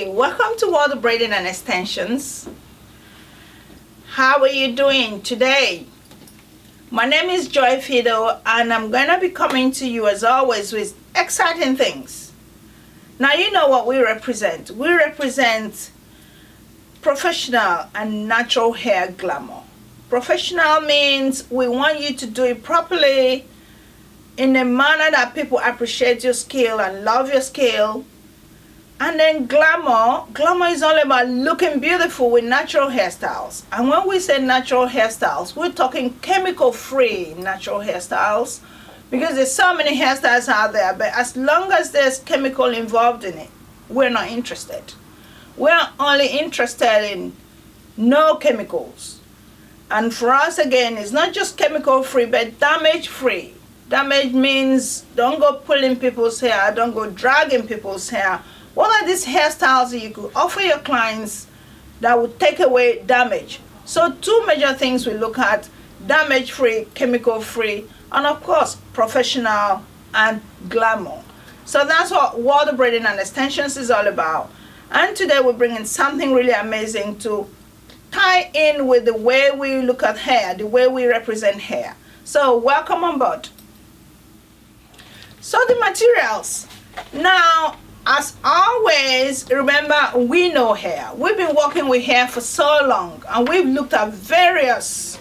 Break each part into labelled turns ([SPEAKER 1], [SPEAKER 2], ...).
[SPEAKER 1] Hey, welcome to World of Braiding and Extensions. How are you doing today? My name is Joy Fido and I'm going to be coming to you as always with exciting things. Now you know what we represent. We represent professional and natural hair glamour. Professional means we want you to do it properly in a manner that people appreciate your skill and love your skill. And then glamour is all about looking beautiful with natural hairstyles. And when we say natural hairstyles, we're talking chemical-free natural hairstyles, because there's so many hairstyles out there, but as long as there's chemical involved in it, we're not interested. We're only interested in no chemicals. And for us, again, it's not just chemical-free, but damage-free. Damage means don't go pulling people's hair, don't go dragging people's hair. What are these hairstyles that you could offer your clients that would take away damage? So two major things we look at: damage-free, chemical-free, and of course, professional and glamour. So that's what World of Braiding and Extensions is all about. And today we're bringing something really amazing to tie in with the way we look at hair, the way we represent hair. So welcome on board. So the materials. Now, as always, remember, we know hair. We've been working with hair for so long, and we've looked at various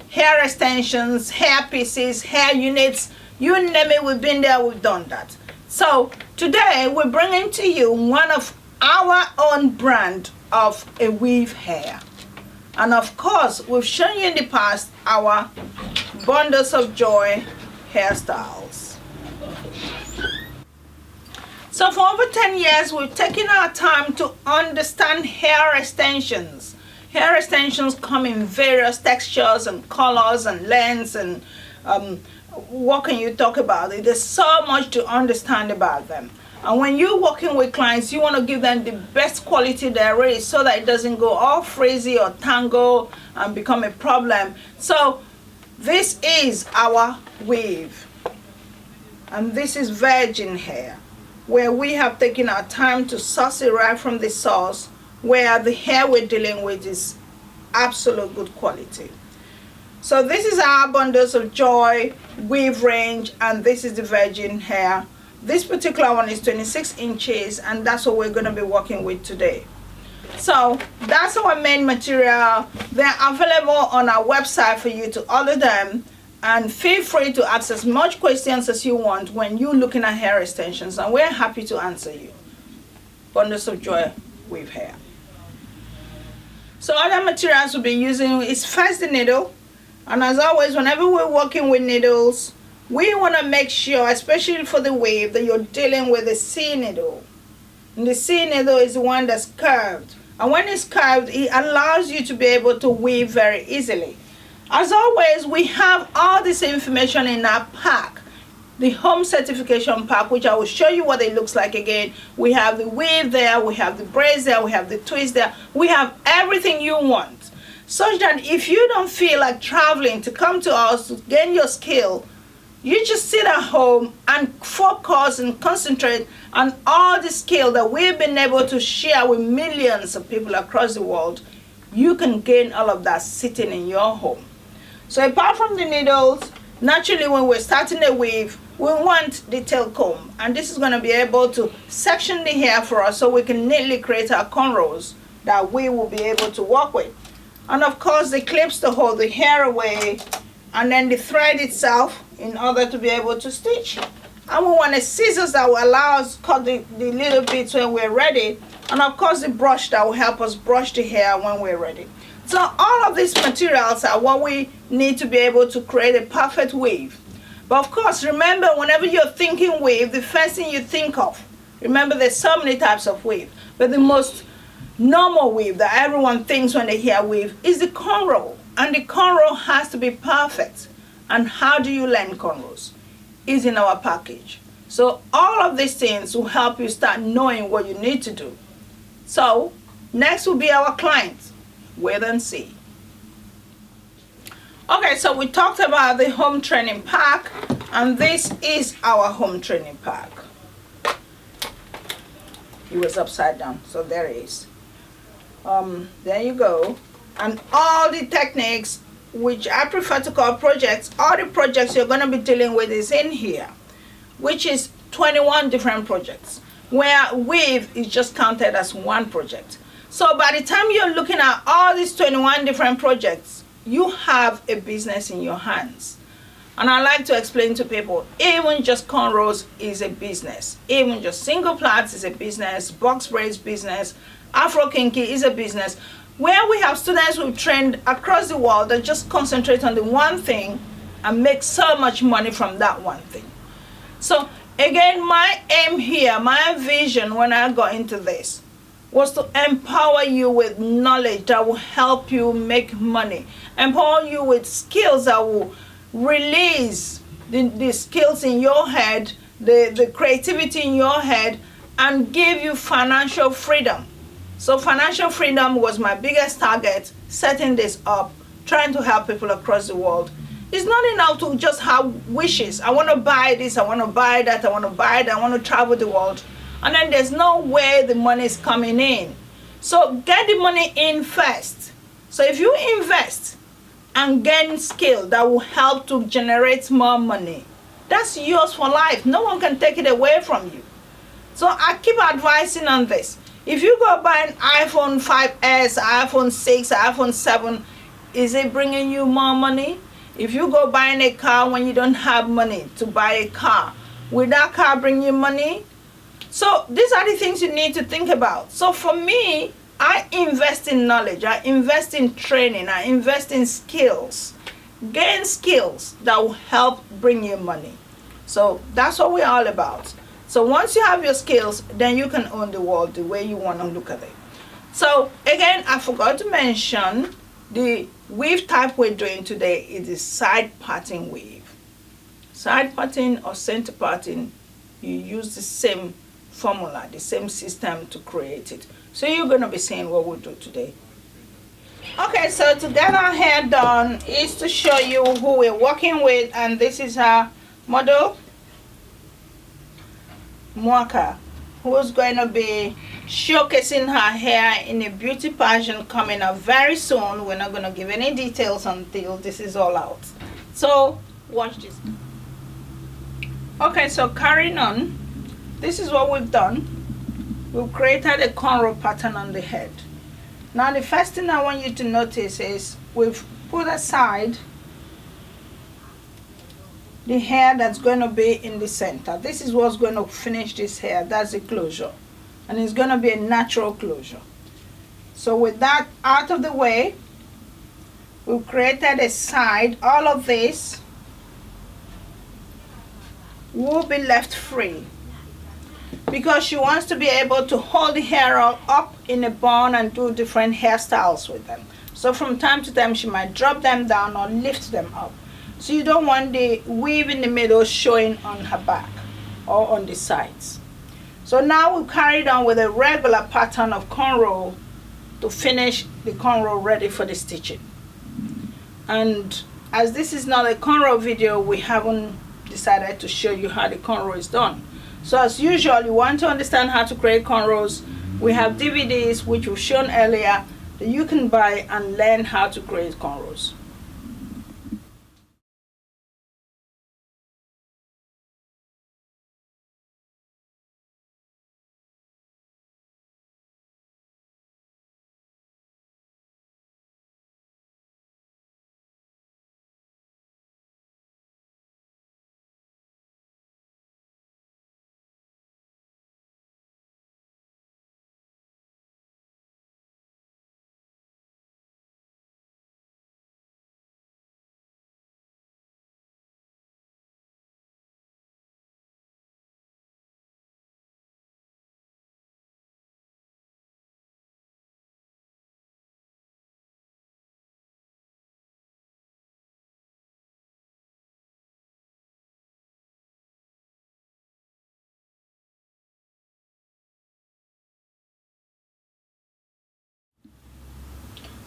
[SPEAKER 1] hair extensions, hair pieces, hair units, you name it, we've been there, we've done that. So today we're bringing to you one of our own brand of a weave hair. And of course, we've shown you in the past our bundles of joy hairstyles. So for over 10 years, we've taken our time to understand hair extensions. Hair extensions come in various textures and colors and lengths, and what can you talk about it? There's so much to understand about them. And when you're working with clients, you want to give them the best quality there is so that it doesn't go all frizzy or tangle and become a problem. So this is our weave. And this is virgin hair, where we have taken our time to source it right from the source, where the hair we're dealing with is absolute good quality. So this is our bundles of joy weave range, and this is the virgin hair. This particular one is 26 inches, and that's what we're going to be working with today. So that's our main material. They're available on our website for you to order them. And feel free to ask as much questions as you want when you're looking at hair extensions, and we're happy to answer you. Bundles of joy weave hair. So other materials we'll be using is first the needle. And as always, whenever we're working with needles, we want to make sure, especially for the weave, that you're dealing with a C needle. And the C needle is the one that's curved. And when it's curved, it allows you to be able to weave very easily. As always, we have all this information in our pack, the home certification pack, which I will show you what it looks like again. We have the weave there, we have the braids there, we have the twist there. We have everything you want, such that if you don't feel like traveling to come to us to gain your skill, you just sit at home and focus and concentrate on all the skill that we've been able to share with millions of people across the world. You can gain all of that sitting in your home. So apart from the needles, naturally when we're starting a weave, we want the tail comb. And this is going to be able to section the hair for us so we can neatly create our cornrows that we will be able to work with. And of course the clips to hold the hair away, and then the thread itself in order to be able to stitch. And we want a scissors that will allow us to cut the little bits when we're ready. And of course the brush that will help us brush the hair when we're ready. So all of these materials are what we need to be able to create a perfect weave. But of course, remember, whenever you're thinking weave, the first thing you think of, remember there's so many types of weave, but the most normal weave that everyone thinks when they hear weave is the cornrow. And the cornrow has to be perfect. And how do you learn cornrows? Is in our package. So all of these things will help you start knowing what you need to do. So next will be our clients. Wait and see. Okay, so we talked about the home training pack, and this is our home training pack. it was upside down. So there it is. There you go. And all the techniques, which I prefer to call projects, all the projects you're going to be dealing with is in here, which is 21 different projects, where weave is just counted as one project. So by the time you're looking at all these 21 different projects, you have a business in your hands. And I like to explain to people, even just cornrows is a business. Even just single plaits is a business, box braids business, Afro kinky is a business. Where we have students who've trained across the world that just concentrate on the one thing and make so much money from that one thing. So again, my aim here, my vision when I got into this, was to empower you with knowledge that will help you make money, empower you with skills that will release the skills in your head, the creativity in your head, and give you financial freedom. So financial freedom was my biggest target, setting this up, trying to help people across the world. It's not enough to just have wishes. I want to buy this, I want to buy that, I want to buy that, I want to travel the world. And then there's no way the money is coming in. So get the money in first. So if you invest and gain skill that will help to generate more money, that's yours for life. No one can take it away from you. So I keep advising on this. If you go buy an iPhone 5S, iPhone 6, iPhone 7, is it bringing you more money? If you go buying a car when you don't have money to buy a car, will that car bring you money? So these are the things you need to think about. So for me, I invest in knowledge, I invest in training, I invest in skills. Gain skills that will help bring you money. So that's what we're all about. So once you have your skills, then you can own the world the way you want to look at it. So again, I forgot to mention the weave type we're doing today is the side parting weave. Side parting or center parting, you use the same formula, the same system to create it. So you're going to be seeing what we'll do today. Okay, so to get our hair done is to show you who we're working with, and this is our model, Mwaka, who's going to be showcasing her hair in a beauty pageant coming up very soon. We're not going to give any details until this is all out. So watch this. Okay, so carrying on, this is what we've done. We've created a cornrow pattern on the head. Now the first thing I want you to notice is we've put aside the hair that's going to be in the center. This is what's going to finish this hair. That's the closure. And it's going to be a natural closure. So with that out of the way, we've created a side. All of this will be left free, because she wants to be able to hold the hair up in a bun and do different hairstyles with them. So from time to time she might drop them down or lift them up. So you don't want the weave in the middle showing on her back or on the sides. So now we've carried on with a regular pattern of cornrow to finish the cornrow ready for the stitching. And as this is not a cornrow video, we haven't decided to show you how the cornrow is done. So as usual, you want to understand how to create cornrows, we have DVDs which we've shown earlier that you can buy and learn how to create cornrows.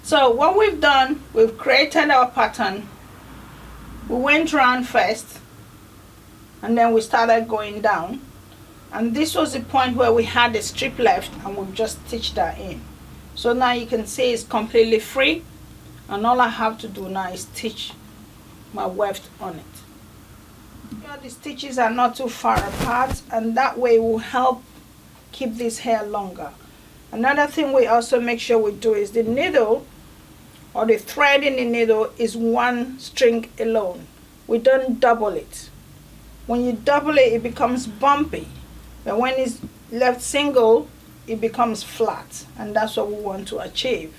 [SPEAKER 1] So what we've done, we've created our pattern. We went round first and then we started going down. And this was the point where we had a strip left and we've just stitched that in. So now you can see it's completely free, and all I have to do now is stitch my weft on it. Here the stitches are not too far apart, and that way will help keep this hair longer. Another thing we also make sure we do is the needle, or the thread in the needle, is one string alone. We don't double it. When you double it, it becomes bumpy, but when it's left single, it becomes flat, and that's what we want to achieve.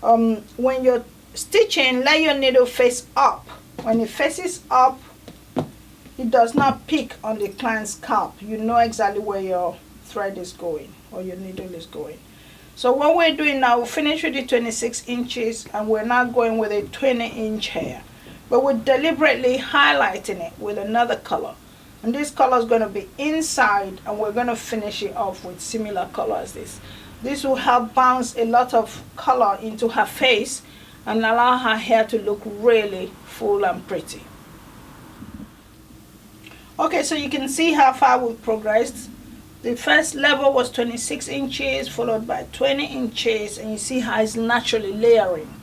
[SPEAKER 1] When you're stitching, let your needle face up. When it faces up, it does not pick on the client's scalp. You know exactly where your thread is going or your needle is going. So what we're doing now, we finish with the 26 inches and we're now going with a 20-inch hair, but we're deliberately highlighting it with another color, and this color is going to be inside, and we're going to finish it off with similar color as this. This will help bounce a lot of color into her face and allow her hair to look really full and pretty. Okay, so you can see how far we've progressed. The first level was 26 inches followed by 20 inches, and you see how it's naturally layering.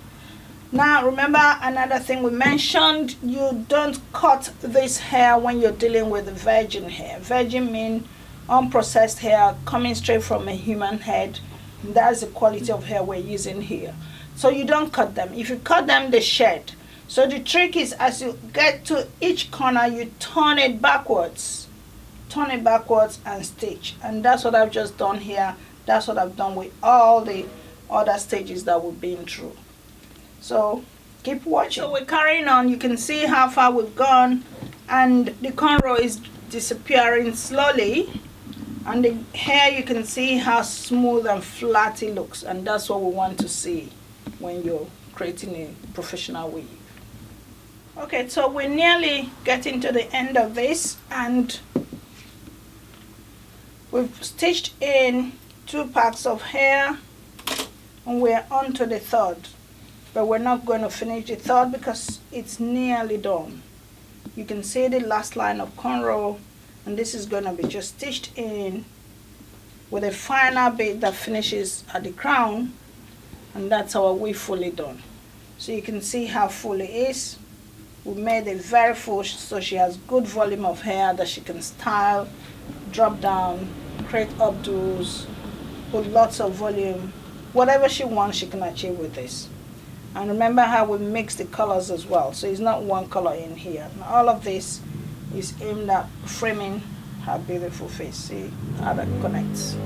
[SPEAKER 1] Now remember another thing we mentioned, you don't cut this hair when you're dealing with virgin hair. Virgin means unprocessed hair coming straight from a human head. That's the quality of hair we're using here. So you don't cut them. If you cut them, they shed. So the trick is, as you get to each corner, you turn it backwards. Turn it backwards and stitch. And that's what I've just done here. That's what I've done with all the other stages that we've been through. So keep watching. So we're carrying on. You can see how far we've gone, and the cornrow is disappearing slowly, and the hair, you can see how smooth and flat it looks, and that's what we want to see when you're creating a professional weave. Okay, so we're nearly getting to the end of this, and we've stitched in 2 packs of hair, and we're on to the third. But we're not going to finish the third because it's nearly done. You can see the last line of cornrow, and this is going to be just stitched in with a final bit that finishes at the crown, and that's our weave fully done. So you can see how full it is. We made it very full, so she has good volume of hair that she can style, drop down, create updos, put lots of volume. Whatever she wants, she can achieve with this. And remember how we mix the colors as well, so it's not one color in here. And all of this is aimed at framing her beautiful face. See how that connects.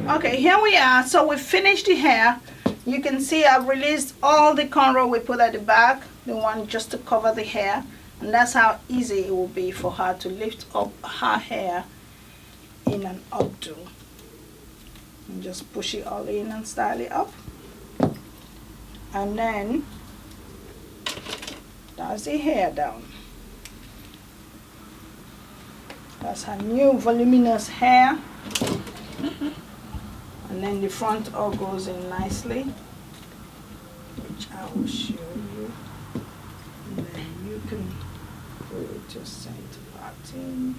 [SPEAKER 1] Okay, here we are. So we finished the hair. You can see I've released all the cornrow we put at the back, the one just to cover the hair, and that's how easy it will be for her to lift up her hair in an updo. And just push it all in and style it up. And then that's the hair down. That's her new voluminous hair. And then the front all goes in nicely, which I will show you. And then you can put your center pattern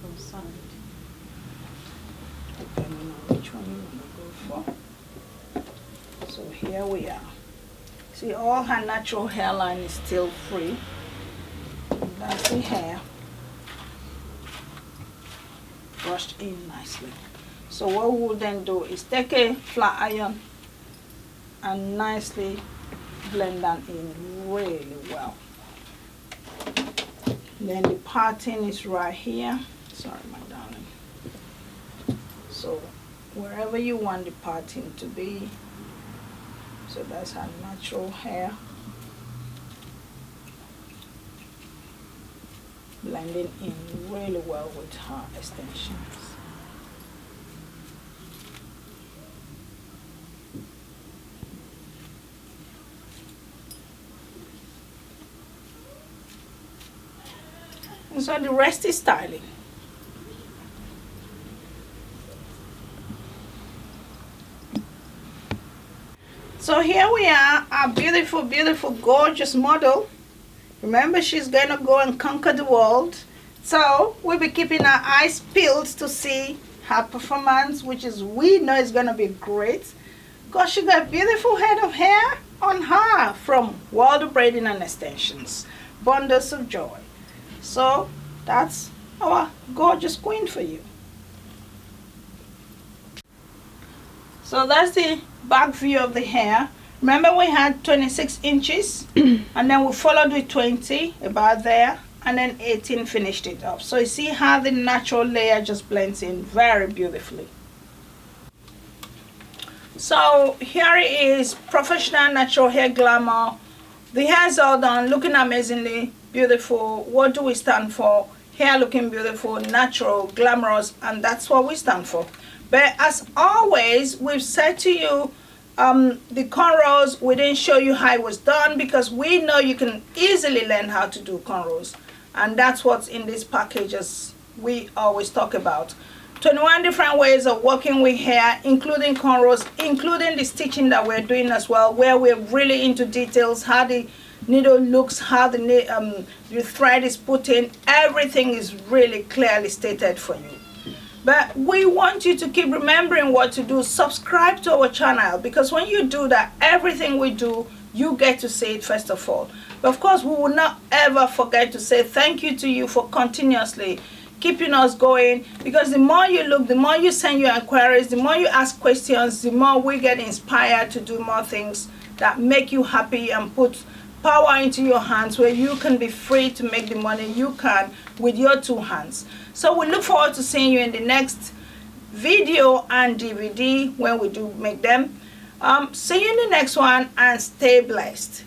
[SPEAKER 1] from side, depending on which one you want to go for. So here we are. See, all her natural hairline is still free. And that's the hair brushed in nicely. So what we'll then do is take a flat iron and nicely blend that in really well. Then the parting is right here. Sorry, my darling. So wherever you want the parting to be. So that's her natural hair. Blending in really well with her extensions. And so the rest is styling. So here we are, our beautiful, beautiful, gorgeous model. Remember, she's going to go and conquer the world. So we'll be keeping our eyes peeled to see her performance, which is we know is going to be great, because she got a beautiful head of hair on her from World of Braiding and Extensions. Bundles of joy. So that's our gorgeous queen for you. So that's the back view of the hair. Remember we had 26 inches and then we followed with 20 about there, and then 18 finished it up. So you see how the natural layer just blends in very beautifully. So here it is, professional natural hair glamour. The hair's all done, looking amazingly beautiful. What do we stand for? Hair looking beautiful, natural, glamorous, and that's what we stand for. But as always, we've said to you, the cornrows, we didn't show you how it was done because we know you can easily learn how to do cornrows. And that's what's in this package, as we always talk about. 21 different ways of working with hair, including cornrows, including the stitching that we're doing as well, where we're really into details, how the needle looks, how the thread is put in. Everything is really clearly stated for you. But we want you to keep remembering what to do. Subscribe to our channel, because when you do that, everything we do, you get to see it first of all. But of course, we will not ever forget to say thank you to you for continuously keeping us going, because the more you look, the more you send your inquiries, the more you ask questions, the more we get inspired to do more things that make you happy and put power into your hands, where you can be free to make the money you can with your two hands. So we look forward to seeing you in the next video and DVD when we do make them. See you in the next one, and stay blessed.